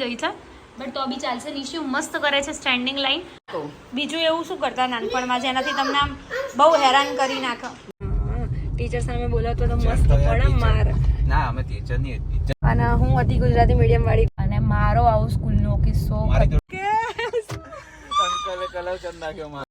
ગઈ છે બટ તો બી ચાલશે. નિશુ મસ્ત કરે છે સ્ટેન્ડિંગ લાઈન. બીજું એવું શું કરતા નાનપણમાં જેનાથી તમને આમ બહુ હેરાન કરી નાખો? ટીચર સામે બોલાવતો તો મસ્ત પડે માર. ના અમે ટીચર ની ટીચર. અને હું હતી ગુજરાતી મીડિયમ વાળી અને મારો આવો સ્કૂલનો કિસ્સો અંકલે કલર ચંદ નાખ્યો માર.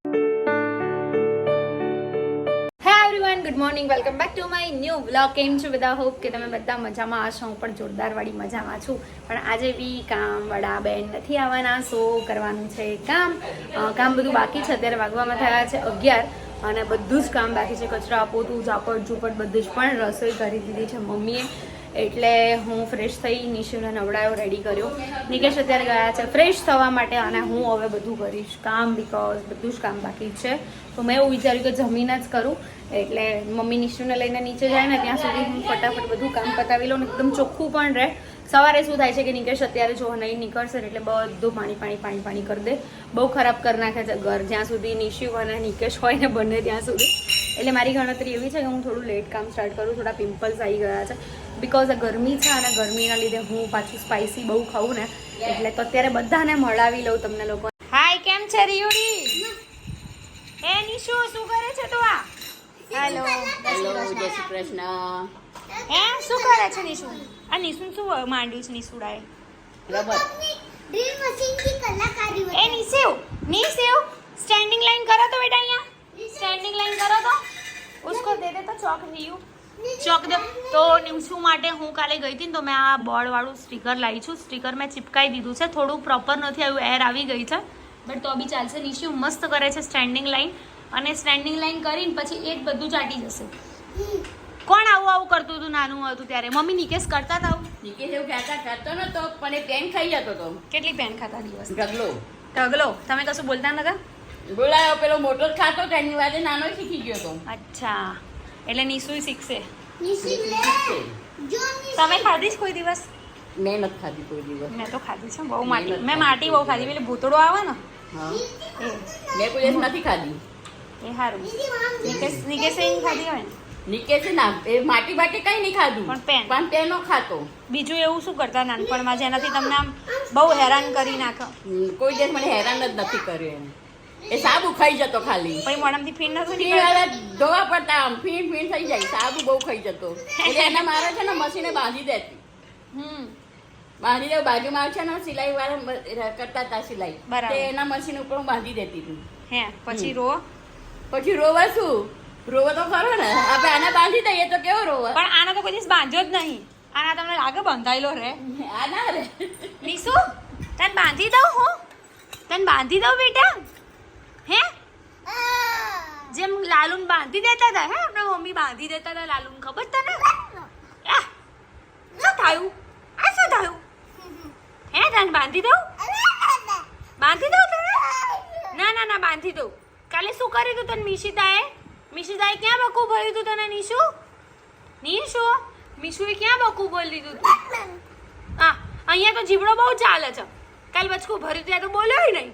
Good morning, welcome back to my new vlog. કેમ છો બધા? હોપ કે તમે બધા મજામાં હશો. હું પણ જોરદારવાળી મજામાં છું. પણ આજે બી કામવાળા બેન નથી આવવાના, સો કરવાનું છે કામ બધું બાકી છે. અત્યારે વાગવામાં થયા છે 11 અને બધું જ કામ બાકી છે. કચરા, પોતું, ઝાપટ ઝૂપટ બધું જ. પણ રસોઈ કરી દીધી છે મમ્મીએ, એટલે હું ફ્રેશ થઈ નિશુને નવડાયો, રેડી કર્યો. નિકેશ અત્યારે ગયા છે ફ્રેશ થવા માટે અને હું હવે બધું કરીશ કામ, બીકોઝ બધું જ કામ બાકી છે. તો મેં એવું વિચાર્યું કે જમીન જ કરું, એટલે મમ્મી નિશુને લઈને નીચે જાય ને ત્યાં સુધી હું ફટાફટ બધું કામ પતાવી લઉં ને એકદમ ચોખ્ખું પણ રહે. સવારે શું થાય છે કે નિકેશ અત્યારે જો નહીં નીકળશે એટલે બધું પાણી કરી દે, બહુ ખરાબ કરી નાખે છે ઘર, જ્યાં સુધી નિશુ અને નિકેશ હોય ને બંને ત્યાં સુધી. એટલે મારી ગણતરી એવી છે કે હું થોડું લેટ કામ સ્ટાર્ટ કરું. થોડા પિમ્પલ્સ આવી ગયા છે બિકોઝ આ ગરમી છે અને ગરમીના લીધે હું પાછું સ્પાઇસી બહુ ખાઉં ને, એટલે તો અત્યારે બધાને મળાવી લઉં તમને લોકો. હાય, કેમ છે રિયુડી? એ નિશુ શું કરે છે તું? આ હેલો, જય શ્રી કૃષ્ણ. હે શું કરે છે નિશુ? આ નિશુ શું માંડ્યું છે નિશુડાએ? રબર ડ્રીલ મશીન की कलाकारी એ નિશુ સ્ટેન્ડિંગ લાઈન કરો તો બેટા, અહીંયા સ્ટેન્ડિંગ લાઈન કરો તો उसको दे दे तो चौक रियू चौक दे. તો નિશુ માટે હું કાલે ગઈ હતી ને તો મેં આ બોર્ડ વાળું સ્ટીકર લાવી છું. સ્ટીકર મેં ચિપકાઈ દીધું છે, થોડું પ્રોપર નથી આવ્યું, એર આવી ગઈ છે બટ તો બી ચાલશે. નિશુ મસ્ત કરે છે સ્ટેન્ડિંગ લાઈન અને સ્ટેન્ડિંગ લાઈન કરીને પછી એ જ બધું ચાટી જશે. કોણ આવું કરતું હતું નાનું હતું ત્યારે? મમ્મી નિકેશ કરતા હતા આવું? નિકેશ એવું ખાતો નતો પણ એ પેન ખાઈ જતો હતો. કેટલી પેન ખાતા દિવસ? ઢગલો. તમે કશું બોલતા નતા? બોલાયો પેલો મોટો જ ખાતો હતો એની વાતે નાનો શીખી ગયો હતો. અચ્છા, એટલે નિશુ શીખશે. શીખશે. તમે ખાધી જ કોઈ દિવસ? મેં નથી ખાધી કોઈ દિવસ. મેં તો ખાધી છે બહુ માટી. મેં માટી બહુ ખાધી, પેલી ભૂતળો આવે ને હા, એ મેં કોઈ દિવસ નથી ખાધી. એ સારું. નિકેશ એ ખાધી હોય ને? નિકેશ ના એ માટી બાટી કઈ નહીં ખાધું પણ પેનો ખાતો. બીજું એવું શું કરતા નાનપણમાં જેનાથી તમને આમ બહુ હેરાન કરી નાખો? કોઈ દિવસ મને હેરાન જ નથી કર્યો એમ. એ સાબુ ખાઈ જતો ખાલી. પછી મોઢામાંથી ફીણ નથી ફીણ નીકળતી? વાળા ધોવા પડતા આમ ફીણ થઈ જાય. સાબુ બહુ ખાઈ જતો એટલે એના મારે છે ને મશીને બાંધી દેતી. બાંધી દઉં, બાજુમાં છે ને સિલાઈ વાળા કરતા હતા સિલાઈ, બરાબર. તે એના મશીન ઉપર હું બાંધી દેતી હતી. હે પછી રો? પછી રોવા શું? રોવો તો ખરો ને, આપણે આને બાંધી દઈએ તો કેવો રોવા? પણ આના તો કોઈ દિવસ બાંધ્યો જ નહીં. આના તમને લાગે બંધાયેલો રે? આ ના રે. નિશુ તને બાંધી દઉં હું? તને બાંધી દઉં બેટા? હે જેમ લાલુન બાંધી દેતા હતા, હે આપણા મમ્મી બાંધી દેતા હતા લાલુન, ખબર તને? શું થયું? આ શું થયું? હે તને બાંધી દઉં? બાંધી દઉં તને? ના બાંધી દઉં. કાલે શું કર્યું તું તને મિશિતાએ ક્યાં બકું ભર્યું તું તને? નિશુ મિશુએ ક્યાં બકું બોલી દીધું તું? હા, અહીંયા તો જીવડો બહુ ચાલે છે. કાલ બચકું ભર્યું ત્યાં તો બોલ્યો નહીં.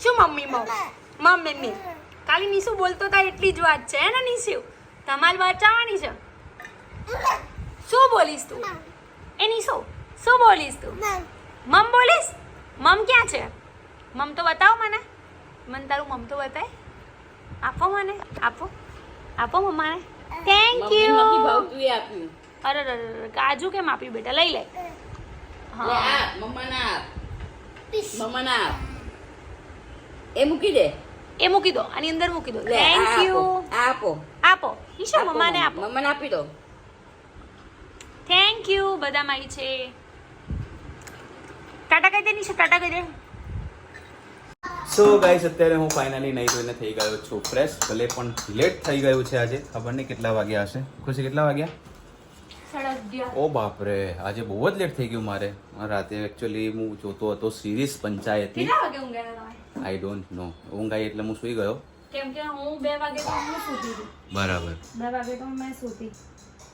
શું મમ્મી કાલે નિશુ બોલતો હતા એટલી જ વાત છે ને નિશુ? તમારે બચાવવાની છે. શું બોલીશ તું? એ નિશુ શું બોલીશ તું? મમ બોલીશ? મમ ક્યાં છે? મમ તો બતાવો મને તારું મમ તો બતાય. આપો મને, આપો મમ્માને. થેન્ક મમ્મીને યુ. નથી ભાવતું એ આપ્યું. અરે કાજુ કેમ આપ્યું બેટા? લઈ લે. લે આપ મમ્માને આપ. એ મૂકી દે. એ મૂકી દો, આની અંદર મૂકી દો. લે થેન્ક યુ. આપો નિશુ મમ્માને આપો. મમ્માને આપી દો. Thank you. બદામ આવી છે. ટાટા કહી દે નિશુ, ટાટા કહી દે. સો ગાઈસ અત્યારે હું ફાઇનલી નહીં ધોઈને થઈ ગયો છું ફ્રેશ. ભલે પણ લેટ થઈ ગયું છે આજે, ખબર નહીં કેટલા વાગ્યા હશે. ખુશી કેટલા વાગ્યા? 11:30. ઓ બાપરે, આજે બહુ જ લેટ થઈ ગયું મારે. રાતે એકચ્યુઅલી હું જોતો હતો સિરીઝ પંચાયતી. કેટલા વાગે ઊંઘ્યા તમે? I don't know. ઊંઘ આવી એટલે હું સુઈ ગયો. કેમ કે હું 2 વાગે તો હું સૂતી હતી. બરાબર. 2 વાગે તો મેં સૂતી.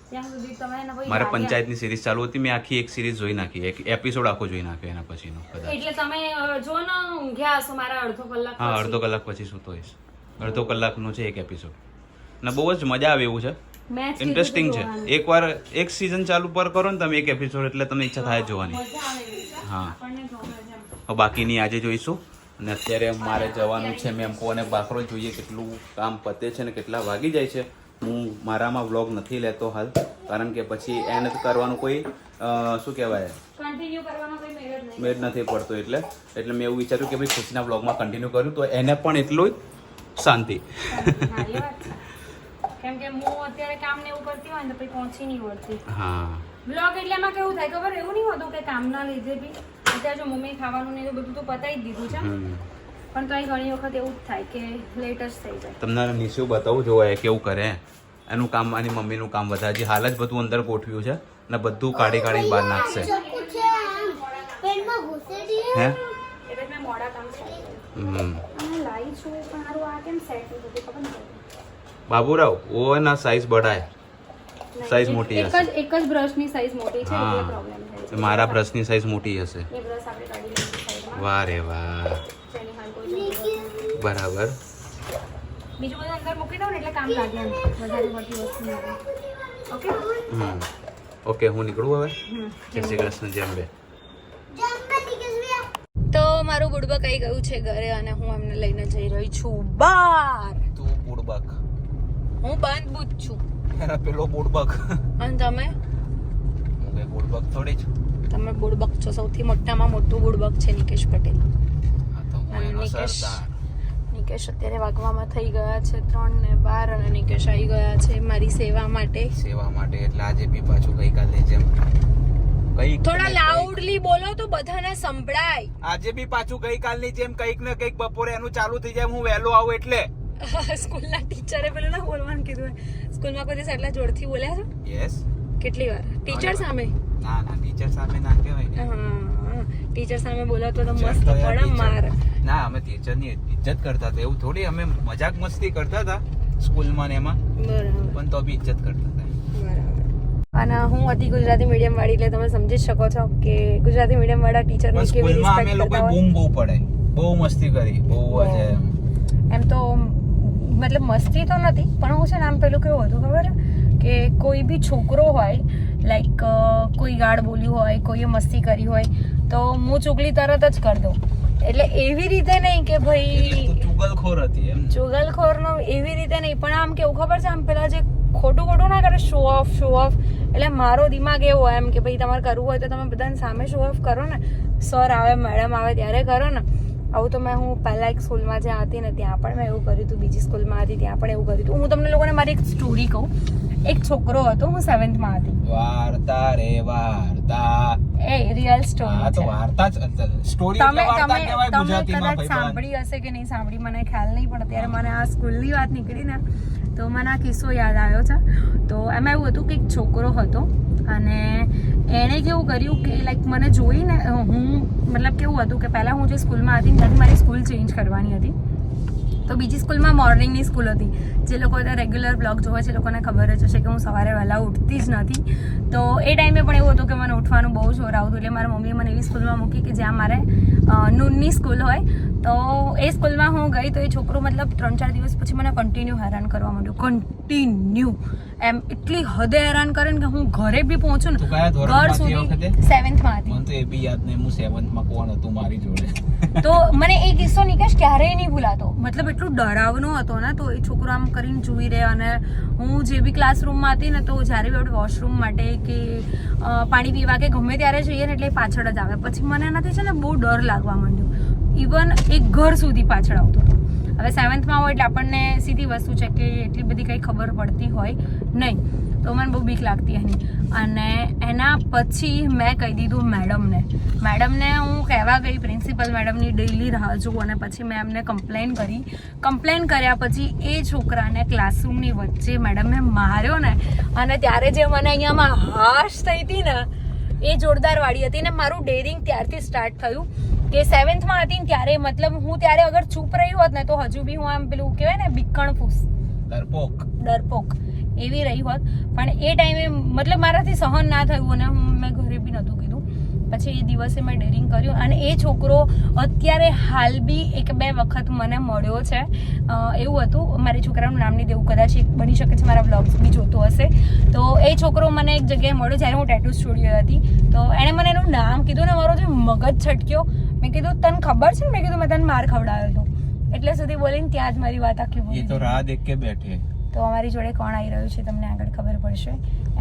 ત્યાં સુધી તમે ને ભાઈ મારે પંચાયતની સિરીઝ ચાલુ હતી, મેં આખી એક સિરીઝ જોઈ નાખી, એક એપિસોડ આખો જોઈ નાખ્યો એના પછીનો કદાચ. એટલે તમે જો ને ઊંઘ્યા હશો મારા અડધો કલાક હા, પછી. અડધો કલાક પછી સૂતો હોઈશ. અડધો કલાકનો છે એક એપિસોડ ને બહુ જ મજા આવે એવું છે. મેચ ઇન્ટરેસ્ટિંગ છે. એકવાર એક સીઝન ચાલુ પર કરો ને તમે એક એપિસોડ એટલે તમને ઈચ્છા થાય જોવાની. મજા આવે એવી છે. હા. આપણને ગમે છે એમ. હવે બાકીની આજે જોઈશું. અને અત્યારે મારે જવાનું છે મેમ્પો અને બાકરો જોઈએ કેટલું કામ પતે છે ને કેટલા વાગી જાય છે. હું મારામાં વ્લોગ નથી લેતો હાલ, કારણ કે પછી એને કરવાનું કોઈ શું કહેવાય કન્ટિન્યુ કરવાનો કોઈ મેળ જ નહીં. મેળ નથી પડતો. એટલે મેં એવું વિચાર્યું કે ભાઈ ખુશીના વ્લોગમાં કન્ટિન્યુ કર્યું તો એને પણ એટલું જ શાંતિ. હા, એ વાત છે. કેમ કે હું અત્યારે કામ ને એવું કરતી હોય ને તો પછી પહોંચી નહીં વળતી. હા બ્લોગ એટલે એમાં કેવું થાય ખબર, એવું નહીં હોતું કે કામના લીધે બી અત્યારે જો મમ્મી ખાવાનું ને એવું બધું તો પતાવી જ દીધું છે, પણ તો અહીં ઘણી વખત એવું જ થાય કે લેટ જ થઈ જાય. તમને નીચે બતાવું જોવા એ કેવું કરે એનું કામ, આની મમ્મીનું કામ વધારે જે હાલ જ બધું અંદર ગોઠવ્યું છે અને બધું કાઢી બહાર નાખશે. ચક્કુ છે આમ પેનમાં ઘૂસેડી હે એટલે મેં મોડા કામ start કર્યું. અને લાઈ છું પણ હારું આ કેમ સેટ નથી થતું ખબર નહીં. બાબુરાવ ઓ ના સાઈઝ બડા હે, સાઈઝ મોટી હશે. એક જ બ્રશની સાઈઝ મોટી છે એટલે હા. પ્રોબ્લેમ થાય છે. મારા બ્રશની સાઈઝ મોટી હશે. એ બ્રશ આપણે કાઢી લઈશું સાઈડમાં. વાહ રે વાહ, જેની હાલ કોઈ જરૂર નથી. બરાબર. બીજું બધું અંદર મૂકી દઉં ને એટલે કામ લાગે એમ. વધારે મોટી વસ્તુ નહીં આવે. ઓકે ઓકે હું નીકળું હવે. જય શ્રી કૃષ્ણ. જેમ બે જમ્બા નીકળ્યા તો મારું બુડબક આવી ગયું છે ઘરે અને હું એમને લઈને જઈ રહી છું બહાર. તું બુડબક, હું બંધ બુજ છું એના પેલો બુડબક. અને તમે હું કઈ બુડબક થોડી છું. તમે બુડબક છો. સૌથી મોટામાં મોટું બુડબક છે નિકેશ પટેલ. આ તો હું અને એનો નિકેશ સરદાર. નિકેશ અત્યારે વાગવામાં થઈ ગયા છે 3:12 અને નિકેશ આવી ગયા છે મારી સેવા માટે. સેવા માટે એટલે આજે બી પાછું ગઈકાલે જેમ કઈક થોડા લાઉડલી બોલો તો બધાને સંભળાય. આજે બી પાછું ગઈકાલની જેમ કઈક ને કઈક બપોરે એનું ચાલુ થઈ જાય. હું વહેલો આવું એટલે સ્કૂલના ટીચરે પેલું ના બોલવાનું કીધું. સ્કૂલમાં કોઈ દિવસ એટલા જોરથી બોલ્યા છો? યસ. કેટલી વાર ટીચર સામે? ના ના ટીચર સામે ના કહેવાય ને. હા, ટીચર સામે બોલો તો ટીચર મસ્ત તો યાર પડે માર. ટીચર- ના અમે ટીચરની ઇજ્જત કરતા હતા. એવું થોડી અમે મજાક મસ્તી કરતા હતા સ્કૂલમાં ને એમાં, બરાબર પણ તો બી ઇજ્જત કરતા હતા. બરાબર. અને હું હતી ગુજરાતી મીડિયમ વાળી એટલે તમે સમજી જ શકો છો કે ગુજરાતી મીડિયમ વાળા ટીચરને પણ કેવી સ્કૂલમાં અમે રિસ્પેક્ટ લોકો કરતા હોય. બૂમ બહુ પડે, બહુ મસ્તી કરી, બહુ જ એમ. એમ તો મતલબ મસ્તી તો નથી, પણ હું છે ને આમ પેલું કેવું હતું ખબર કે કોઈ બી છોકરો હોય લાઈક કોઈ ગાળ બોલ્યું હોય, કોઈએ મસ્તી કરી હોય તો હું ચુગલી તરત જ કરી દઉં. એટલે એવી રીતે નહીં કે ભાઈ એટલે તું ચુગલખોર હતી એમ. ચુગલખોરનો એવી રીતે નહીં, પણ આમ કેવું ખબર છે આમ પેલા જે ખોટું ના કરે શો ઓફ. એટલે મારો દિમાગ એવો એમ કે ભાઈ તમારે કરવું હોય તો તમે બધાને સામે શો ઓફ કરો ને, સર આવે મેડમ આવે ત્યારે કરો ને. આવું તો હું પહેલા એક સ્કૂલમાં જ્યાં હતી ને ત્યાં પણ મેં એવું કર્યું હતું, બીજી સ્કૂલમાં હતી ત્યાં પણ એવું કર્યું હતું. હું તમને લોકોને મારી એક સ્ટોરી કહું. એક છોકરો હતો, હું 7th માં હતી. વાર્તા રે વાર્તા. એ રિયલ આ સ્ટોરી તો છે. વાર્તા જ સ્ટોરી તમે એટલે વાર્તા તમે કહેવાય તમે ગુજરાતીમાં કદાચ ભાઈ. સાંભળી હશે કે નહીં સાંભળી મને ખ્યાલ નહીં, પણ અત્યારે મને આ સ્કૂલની વાત નીકળી ને તો મને આ કિસ્સો યાદ આવ્યો છે. તો એમાં એવું હતું કે એક છોકરો હતો અને એણે કેવું કર્યું કે લાઈક મને જોઈને હું મતલબ કેવું હતું કે પહેલાં હું જે સ્કૂલમાં હતી ત્યાંથી મારી સ્કૂલ ચેન્જ કરવાની હતી. તો બીજી સ્કૂલમાં મોર્નિંગની સ્કૂલ હતી. જે લોકો રેગ્યુલર બ્લોગ જોવે છે એ લોકોને ખબર જ હશે કે હું સવારે વહેલા ઉઠતી જ નથી. તો એ ટાઈમે પણ એવું હતું કે મને ઉઠવાનું બહુ જોર આવતું. એટલે મારા મમ્મીએ મને એવી સ્કૂલમાં મૂકી કે જ્યાં મારે નૂનની સ્કૂલ હોય. તો એ સ્કૂલમાં હું ગઈ તો એ છોકરો મતલબ 3-4 દિવસ પછી મને કન્ટિન્યુ હેરાન કરવા માંડ્યો. કન્ટિન્યુ એમ એટલી હદે હેરાન કરે ને કે હું ઘરે બી પહોંચું ને તું કયા ધોરણમાં ઘર હતી સુધી વખતે? 7th માં હતી. મને તો એ બી યાદ નહીં હું 7th માં કોણ હતું મારી જોડે. તો મને એ કિસ્સો નિકેશ ક્યારેય નહીં ભૂલાતો. મતલબ એટલું ડરાવનો હતો ને. તો એ છોકરો આમ કરીને જોઈ રહે અને હું જે બી ક્લાસરૂમમાં હતી ને તો જ્યારે બી આપણે વોશરૂમ માટે કે પાણી પીવા કે ગમે ત્યારે જઈએ ને એટલે એ પાછળ જ આવે. પછી મને એનાથી છે ને બહુ ડર લાગવા માંડ્યો. ઇવન એક ઘર સુધી પાછળ આવતો હતો. હવે 7th માં હોય એટલે આપણને સીધી વસ્તુ છે કે એટલી બધી કંઈ ખબર પડતી હોય નહીં. તો મને બહુ બીક લાગતી એની. અને એના પછી મેં કહી દીધું મેડમને હું કહેવા ગઈ પ્રિન્સિપલ મેડમની ડેઈલી રાહ જોઉં અને પછી મેં એમને કમ્પ્લેન કરી. કમ્પ્લેન કર્યા પછી એ છોકરાને ક્લાસરૂમની વચ્ચે મેડમે માર્યો ને અને ત્યારે જે મને અહીંયામાં હાશ થઈ હતી ને એ જોરદાર વાળી હતી. ને મારું ડેરિંગ ત્યારથી સ્ટાર્ટ થયું કે 7th માં હતી ને ત્યારે મતલબ હું ત્યારે અગર ચૂપ રહી હોત ને તો હજુ બી હું આમ પેલું કહેવાય ને બીકણ ફૂસ ડરપોક એવી રહી હોત. પણ એ ટાઈમે મતલબ મારાથી સહન ના થયું અને મેં ઘરે બી નહોતું કીધું. પછી એ દિવસે મેં ડેરિંગ કર્યું અને એ છોકરો અત્યારે હાલ બી 1-2 વખત મને મળ્યો છે. એવું હતું, મારી છોકરાનું નામ નહીં દેવું, કદાચ બની શકે છે મારા વ્લોગ્સ બી જોતો હશે. તો એ છોકરો મને એક જગ્યાએ મળ્યો જ્યારે હું ટેટુ સ્ટુડિયો હતી. તો એણે મને એનું નામ કીધું ને મારો જે મગજ છટક્યો. મેં કીધું તને ખબર છે? મેં કીધું મેં તને માર ખવડાવ્યો હતો. એટલે સુધી બોલીને ત્યાં જ મારી વાત આખી ये तो राह देख के बैठे. તો અમારી જોડે કોણ આવી રહ્યું છે તમને આગળ ખબર પડશે.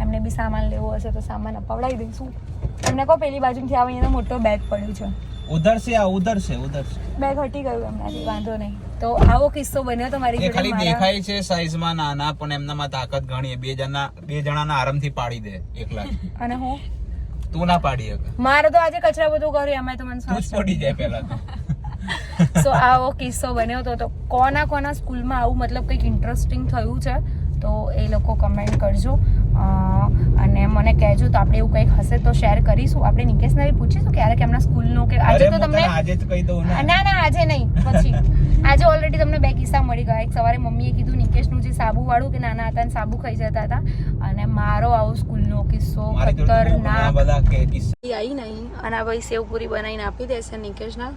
એમને બી સામાન લેવો હશે તો સામાન અપાવડાવી દઈશું. એમને કહો પેલી બાજુથી આવે, અહીંયા મોટો બેગ પડ્યું છે. उधर से आ, उधर से. બેગ હટી ગયું એમનાથી, વાંધો નહીં. તો આવો કિસ્સો બન્યો તો મારી એ જોડે. ખાલી મારા- દેખાય છે સાઈઝમાં નાના, પણ એમનામાં તાકાત ઘણી. બે જણાના આરામથી પાડી દે એકલા. અને હું તું ના પાડી શકે. મારે તો આજે કચરા બધું કર્યું, એમાં તો મને તું જ પડી જાય પહેલા તો. સો આવો કિસ્સો બન્યો હતો. તો કોના સ્કૂલમાં આવું મતલબ કંઈક ઇન્ટરેસ્ટિંગ થયું છે તો એ લોકો કમેન્ટ કરજો અને મને કહેજો. તો આપણે એવું કંઈક હશે તો શેર કરીશું. આપણે નિકેશને બી પૂછીશું ક્યારેક એમના સ્કૂલનો કે આજે તો તમને આજે જ કહી દઉં ને. ના આજે નહીં, પછી આજે ઓલરેડી તમને 2 કિસ્સા મળી ગયા. એક સવારે મમ્મીએ કીધું નિકેશનું જે સાબુ વાળું કે નાના હતા ને સાબુ ખાઈ જતા હતા, અને મારો આવો સ્કૂલનો કિસ્સો ખતરનાક બધા કે કિસ્સા. આવી નહીં. અને આ ભાઈ સેવપુરી બનાવીને આપી દેશે નિકેશના.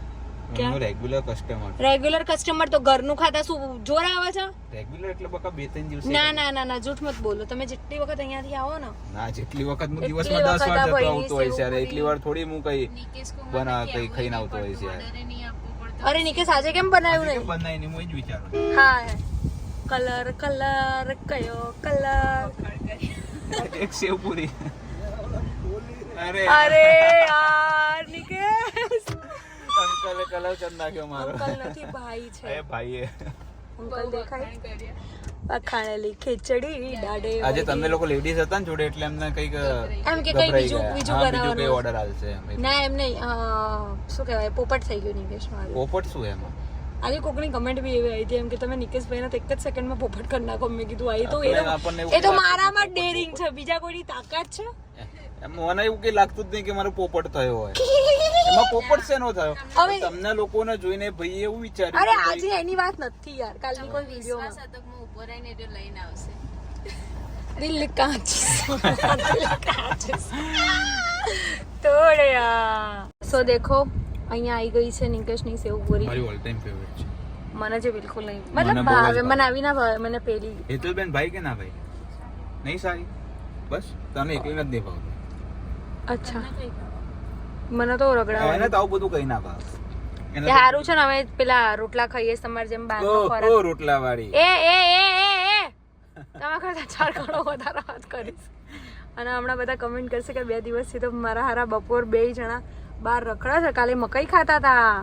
હું રેગ્યુલર કસ્ટમર. રેગ્યુલર કસ્ટમર તો ઘરનું ખાતા શું જોર આવે છે? રેગ્યુલર એટલે બકા 2-3 દિવસે. ના જૂઠ મત બોલો. તમે જેટલી વખત અહીંયાથી આવો ને, ના, જેટલી વખત હું એટલી દિવસમાં 10 વખત વાર આ જતો ભાઈની આવતો હોય છે. સેવપુરી. એટલી વાર થોડી હું કઈ ખાઈને આવતો હોય છે. અરે નિકેશ આજે કેમ બનાવ્યું નહીં? બનાવી ને હું જ વિચારું. હા, કલર કયો કલર? એક સેવ પૂરી. અરે યાર નિકેશ, અંકલે કલર ચંદ નાખ્યો મારો. અંકલ નથી, ભાઈ છે. એ ભાઈએ. અંકલ દેખાય? પખાણેલી ખીચડી દાડે. આજે તમે લોકો લેડીઝ હતા ને જોડે એટલે એમને કઈક એમ કે કઈ બીજું બનાવવાનું. કઈ ઓર્ડર આવશે એમ. ના એમ નહીં, શું કહેવાય, પોપટ થઈ ગયું નિકેશ મારું. પોપટ શું એમાં? આજે કોકની કમેન્ટ બી એવી આવી હતી એમ કે તમે નિકેશભાઈને તો 1 જ સેકન્ડમાં પોપટ કરી નાખો. મેં કીધું આઈ તો આપણને એવું એ તો મારામાં ડેરિંગ છે, બીજા કોઈની તાકાત છે? મને એવું કઈ લાગતું જ નહીં કે મારો પોપટ થયો હોય. એમાં પોપટ શેનો થયો? હવે તમને લોકોને જોઈને ભાઈ એવું વિચાર્યું. અરે આજે એની વાત નથી યાર, કાલની કોઈ વિડીયોમાં. દિલ કાચ તોડ્યા. સો દેખો અહીંયા આવી ગઈ છે નિકેશની સેવપુરી. મારી ઓલ ટાઈમ ફેવરિટ છે. મને જે બિલકુલ નહીં, મને મતલબ બહુ જ ભાવે, ભાવે. મને આવી ના ભાવે. મને પેલી હેતલબેન ભાઈ કે ના ભાઈ? નહીં સારી? બસ તને એકલી નથી ભાવતું. અચ્છા, મને તો રગડા એને તો આવું બધું કઈ ના ભાવે. એ સારું છે ને, અમે પેલા રોટલા ખાઈએ તમારે જેમ બહારનો ખોરાક. ઓ રોટલા વાળી. એ તમે કરતા 4 ગણો વધારે વાત કરીશ. અને હમણાં બધા કમેન્ટ કરશે કે 2 દિવસથી તો મારા હારા બપોર 2 જણા બહાર રખડા છે. કાલે મકાઈ ખાતા હતા,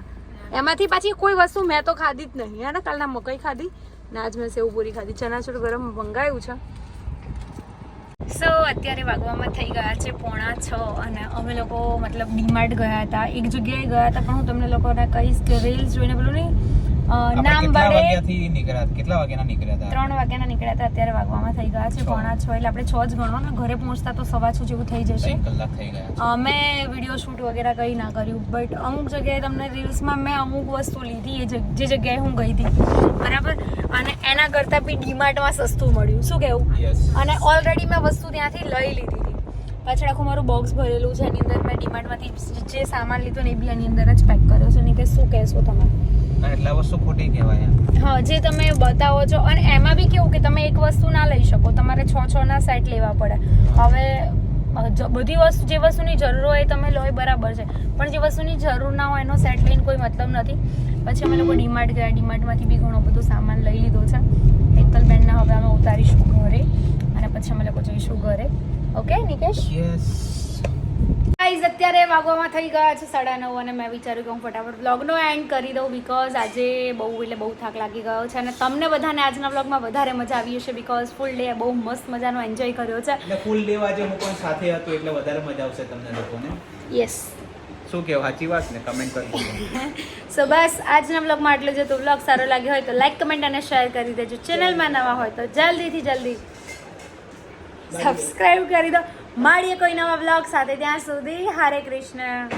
એમાંથી પાછી કોઈ વસ્તુ મેં તો ખાધી જ નહીં. હે ને, કાલના મકાઈ ખાધી ને આજ મેં સેવપુરી ખાધી. ચનાચૂર ગરમ મંગાવ્યું છે. સો અત્યારે વાગવામાં થઈ ગયા છે 5:45 અને અમે લોકો મતલબ ડીમાર્ટ ગયા હતા. એક જગ્યાએ ગયા હતા પણ હું તમને લોકોને કહીશ કે રીલ્સ જોઈને પેલું નહીં નામ બડે કેટલા વાગ્યાના નીકળ્યા હતા? 3 વાગ્યાના નીકળ્યા હતા. અત્યારે વાગવામાં થઈ ગયા છે 5:45 એટલે આપણે 6 જ ગણો ને. ઘરે પહોંચતા તો 6:15 જેવું થઈ જશે. 3 કલાક થઈ ગયા. મેં વિડીયો શૂટ વગેરે કંઈ ના કર્યું, બટ અમુક જગ્યાએ તમને રીલ્સમાં મેં અમુક વસ્તુ લીધી જે જગ્યાએ હું ગઈ હતી, બરાબર. અને એના કરતાં બી ડીમાર્ટમાં સસ્તું મળ્યું. શું કહેવું? અને ઓલરેડી મેં વસ્તુ ત્યાંથી લઈ લીધી હતી. પાછળ આખું મારું બોક્સ ભરેલું છે, એની અંદર મેં ડીમાર્ટમાંથી જે સામાન લીધો ને એ બી આની અંદર જ પેક કર્યો છે. નહીં તે શું કહેશો તમે? એટલા વસ્તુ ખોટી કહેવાય. હા, જે તમે બતાવો છો. અને એમાં બી કેવું કે તમે એક વસ્તુ ના લઈ શકો, તમારે 6 ના સેટ લેવા પડે. હવે બધી વસ્તુ, જે વસ્તુની જરૂર હોય તમે લો એ બરાબર છે, પણ જે વસ્તુની જરૂર ના હોય એનો સેટ લઈને કોઈ મતલબ નથી. પછી અમે લોકો ડીમાર્ટ ગયા, ડીમાર્ટમાંથી બી ઘણો બધો સામાન લઈ લીધો છે. હેતલબેનને હવે અમે ઉતારીશું ઘરે અને પછી અમે લોકો જઈશું ઘરે. ઓકે નિકેશ? યસ. ગાઈઝ અત્યારે વાગવામાં થઈ ગયા છે 9:30 અને મેં વિચાર્યું કે હું ફટાફટ વ્લોગનો એન્ડ કરી દઉં બીકોઝ આજે બહુ થાક લાગી ગયો છે અને તમને બધાને આજના વ્લોગમાં વધારે મજા આવી હશે બીકોઝ ફૂલ ડે બહુ મસ્ત મજાનો એન્જોય કર્યો છે. એટલે ફૂલ ડે આજે હું પણ સાથે હતો એટલે વધારે મજા આવશે તમને લોકોને. યસ, શું કહેવું? સાચી વાત ને? કમેન્ટ કરજો. સો બસ આજના વ્લોગમાં આટલું જ હતું. વ્લોગ સારો લાગ્યો હોય તો લાઈક, કમેન્ટ અને શેર કરી દેજો. ચેનલમાં નવા હોય તો જલ્દી સબસ્ક્રાઈબ કરી દો. મળીએ કોઈ નવા વ્લોગ સાથે. ત્યાં સુધી હરે કૃષ્ણ.